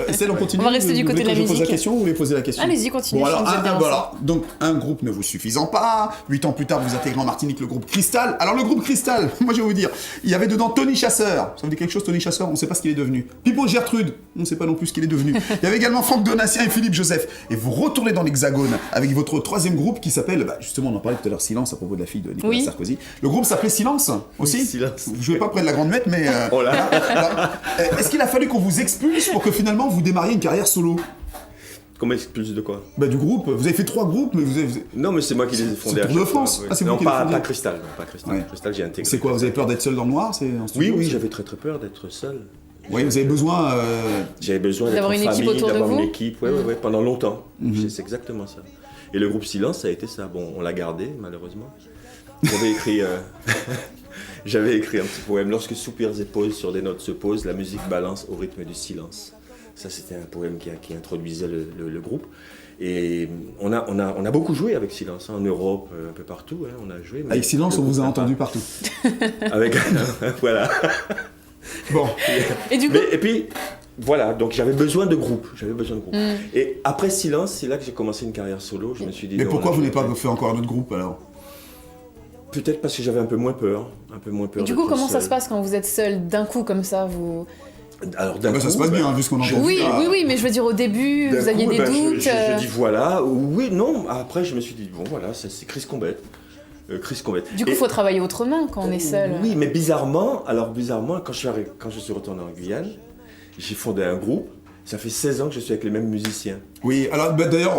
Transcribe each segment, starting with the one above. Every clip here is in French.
Estelle, on continue. On va rester du côté de la Je pose la musique. question ou vous voulez poser la question? Allez-y, continuez. Bon, alors, vous êtes bien voilà. Donc, un groupe ne vous suffisant pas. 8 ans plus tard, vous intégrez en Martinique le groupe Cristal. Alors, le groupe Cristal, moi, je vais vous dire, il y avait dedans Tony Chasseur. Ça vous dit quelque chose, Tony Chasseur? On ne sait pas ce qu'il est devenu. Pipo Gertrude, on ne sait pas non plus ce qu'il est devenu. Il y avait également Franck Donatien et Philippe Joseph. Et vous retournez dans l'Hexagone avec votre troisième groupe qui s'appelle, justement, on en parlait tout à l'heure, Silence, à propos de la fille de Nicolas Sarkozy. Le groupe s'appelait Silence aussi. Oui, Silence. Vous jouez pas près de la Grande Mette, mais. Oh là. Alors, est-ce qu'il a fallu qu'on vous expulse pour que finalement vous démarriez une carrière solo? Comment expulse de quoi? Du groupe. Vous avez fait 3 groupes, mais vous avez. Non, mais c'est moi qui les ai fondés. C'est à Tour de chaque fois, France. oui. Ah, c'est vous non, qui les fondez. pas Cristal. Non, pas Cristal. Ouais. Cristal, j'ai intégré. C'est quoi? Vous avez peur d'être seul dans le noir? C'est en studio, Oui, c'est- j'avais très peur d'être seul. Oui, vous avez besoin. J'avais besoin d'être D'avoir en une équipe famille, autour de d'avoir vous. une équipe, ouais, pendant longtemps. C'est exactement ça. Et le groupe Silence, ça a été ça. Bon, on l'a gardé, malheureusement. J'avais écrit un petit poème. Lorsque soupirs et pauses sur des notes se posent, la musique balance au rythme du silence. Ça, c'était un poème qui introduisait le groupe. Et on a beaucoup joué avec Silence, en Europe, un peu partout. On a joué. Avec Silence, on vous a entendu partout. Avec voilà. Bon. Et du coup, Et puis, voilà, donc j'avais besoin de groupe. Et après Silence, c'est là que j'ai commencé une carrière solo. Je me suis dit. Mais non, pourquoi là, vous je n'avez pas vais- fait encore un autre groupe alors? Peut-être parce que j'avais un peu moins peur. du coup, d'être comment ça seul. se passe quand vous êtes seul d'un coup comme ça vous... Alors, d'un Ça coup, se passe bien, vu ce qu'on entend. Oui, mais je veux dire au début, d'un vous aviez coup, des doutes. Je dis voilà, oui, non. Après, je me suis dit, bon, voilà, c'est Chris Combet. Chris Combet. Du coup, il faut travailler autrement quand on est seul. Oui, mais bizarrement, quand je suis retourné en Guyane, j'ai fondé un groupe. Ça fait 16 ans que je suis avec les mêmes musiciens. Oui, alors d'ailleurs,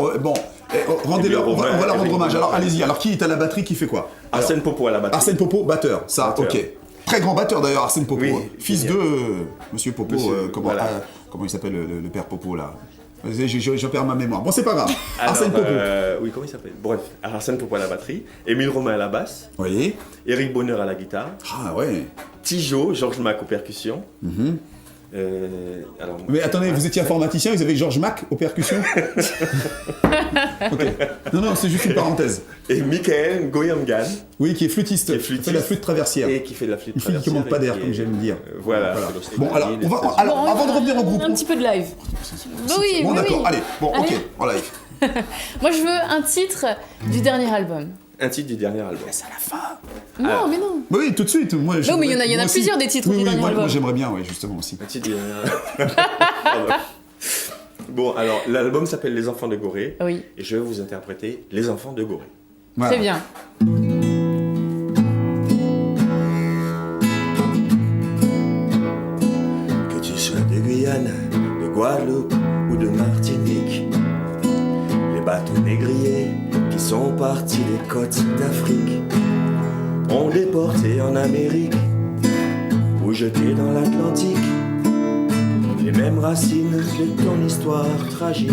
rendez-leur, on va leur rendre hommage. Alors allez-y, alors qui est à la batterie, qui fait quoi? Alors, Arsène Popo à la batterie. Arsène Popo, batteur, ça, Batteur. ok. Très grand batteur d'ailleurs, Arsène Popo. Oui, Fils génial. de Monsieur Popo, Monsieur, voilà. comment il s'appelle le père Popo là? Je perds ma mémoire. Bon, c'est pas grave. Alors, Arsène Popo. oui, comment il s'appelle? Bref, Arsène Popo à la batterie, Émile Romain à la basse, Oui. Éric Bonheur à la guitare, Ah ouais. Tijo, Georges Mac aux percussions. Alors, Mais attendez, vous étiez informaticien, vous avez Georges Mac aux percussions? Ok. Non, c'est juste une parenthèse. Et Michael Goyamgan, Oui, qui est flûtiste. Qui est flûtiste. Qui fait la flûte traversière. et qui fait de la flûte Une fille qui manque pas d'air, comme j'aime dire. Voilà. Bon, alors, Bon, avant de revenir au groupe. Un petit peu de live. Oui, Bon, oui, d'accord, oui. allez, bon, ok, Allez. en live. Moi, je veux un titre du dernier album. Un titre du dernier album. C'est à la fin. Non, mais non. Oui, tout de suite. Moi, Non, mais il y en a moi aussi. plusieurs des titres Oui, du oui, dernier moi, album. moi, j'aimerais bien, oui, justement aussi. Un titre du dernier album. Pardon. Bon, alors, l'album s'appelle Les Enfants de Gorée. Oui, Et je vais vous interpréter Les Enfants de Gorée. Voilà. très bien. Que tu sois de Guyane, de Guadeloupe ou de Martinique, les bateaux négriers qui sont partis des côtes d'Afrique ont déporté en Amérique ou jeté dans l'Atlantique les mêmes racines de ton histoire tragique.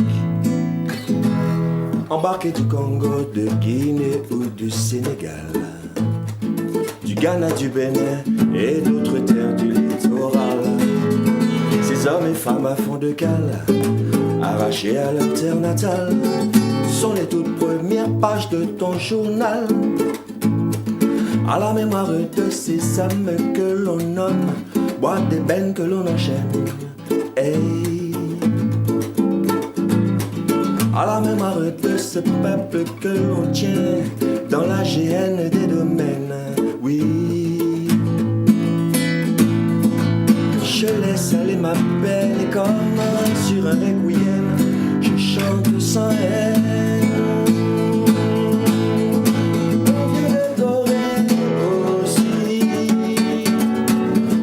Embarqué du Congo, de Guinée ou du Sénégal, du Ghana, du Bénin et d'autres terres du littoral. Ces hommes et femmes à fond de cale, arrachés à leur terre natale, sont les toutes premières pages de ton journal. À la mémoire de ces âmes que l'on nomme, boîte d'ébène que l'on enchaîne. Hey. À la mémoire de ce peuple que l'on tient dans la GN des domaines, oui. Je laisse aller ma peine et comme sur un requiem, je chante sans haine. Mon Dieu de Gorée aussi,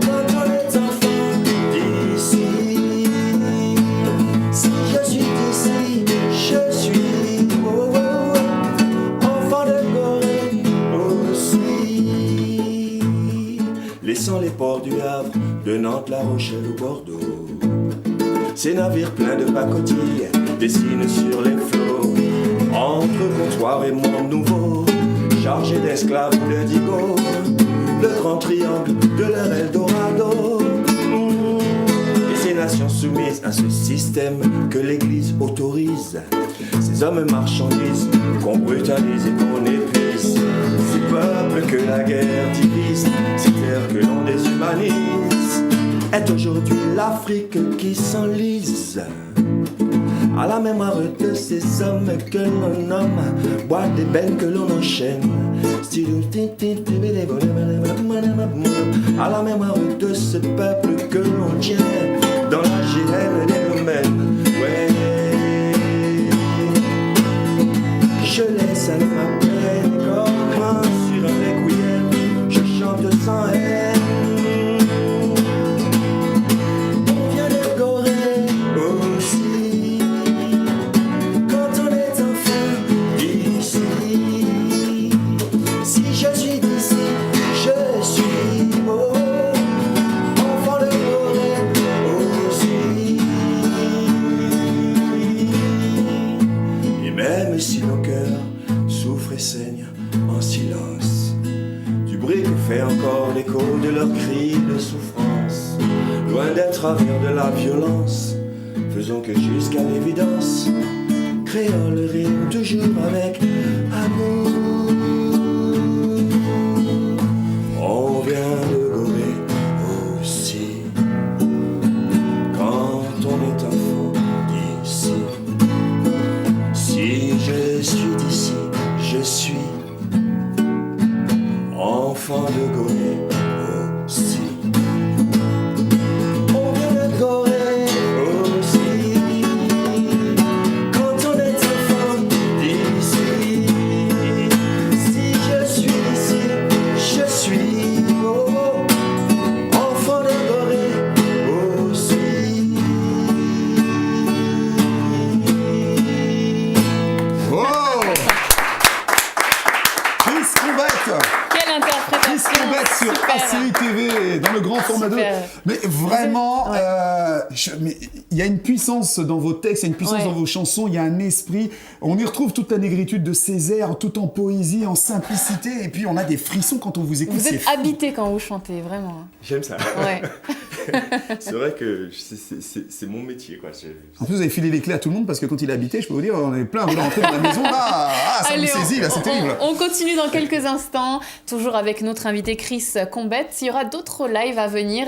quand on est enfant d'ici. Si je suis d'ici, je suis enfant de Gorée aussi. Laissant les ports du Havre, de Nantes, La Rochelle ou Bordeaux, ces navires pleins de pacotilles dessinent sur les flots, entre comptoir et monde nouveau, chargés d'esclaves ou de digo, le grand triangle de leur Eldorado. Et ces nations soumises à ce système que l'Église autorise, ces hommes marchandises qu'on brutalise et qu'on épuise, ces peuples que la guerre divise, ces terres que l'on déshumanise, est aujourd'hui l'Afrique qui s'enlise. À la mémoire de ces hommes que l'on nomme, boîte des bennes que l'on enchaîne. À la mémoire de ce peuple que l'on tient dans la GN des domaines. Ouais. Je laisse aller ma peine comme sur un requiem. Je chante sans haine. On vient de Gorée aussi. Quand on est enfant d'ici. Si je suis d'ici, je suis beau. Enfant de Gorée aussi. Et même si nos cœurs souffrent et saignent en silence, du bruit que fait encore l'écho de leurs cris de souffrance, loin d'être travers de la violence, faisons que jusqu'à l'évidence, créons le rythme toujours avec amour. On vient de Gorée aussi, quand on est enfant d'ici. Si je suis d'ici, je suis enfant de Gorée aussi. On vient de Gorée aussi, quand on est enfant d'ici. Si je suis d'ici, je suis enfant de Gorée aussi. Oh Chris Combette Quelle interprétation. Chris Combette sur Super. ACI TV, dans le grand format 2. Super. Mais vraiment, Ouais. mais il y a une puissance dans vos textes, il y a une puissance Ouais. dans vos chansons, il y a un esprit. On y retrouve toute la négritude de Césaire, tout en poésie, en simplicité, et puis on a des frissons quand on vous écoute. Vous c'est êtes fou. habité quand vous chantez, vraiment. J'aime ça. Ouais. C'est vrai que c'est mon métier, quoi. En plus, vous avez filé les clés à tout le monde parce que quand il habitait, je peux vous dire, on est plein à vouloir rentrer dans la maison. Là, ça Allez, vous saisit, là, c'est terrible. on continue dans quelques instants, toujours avec notre invité Chris Combette. Il y aura d'autres lives à venir.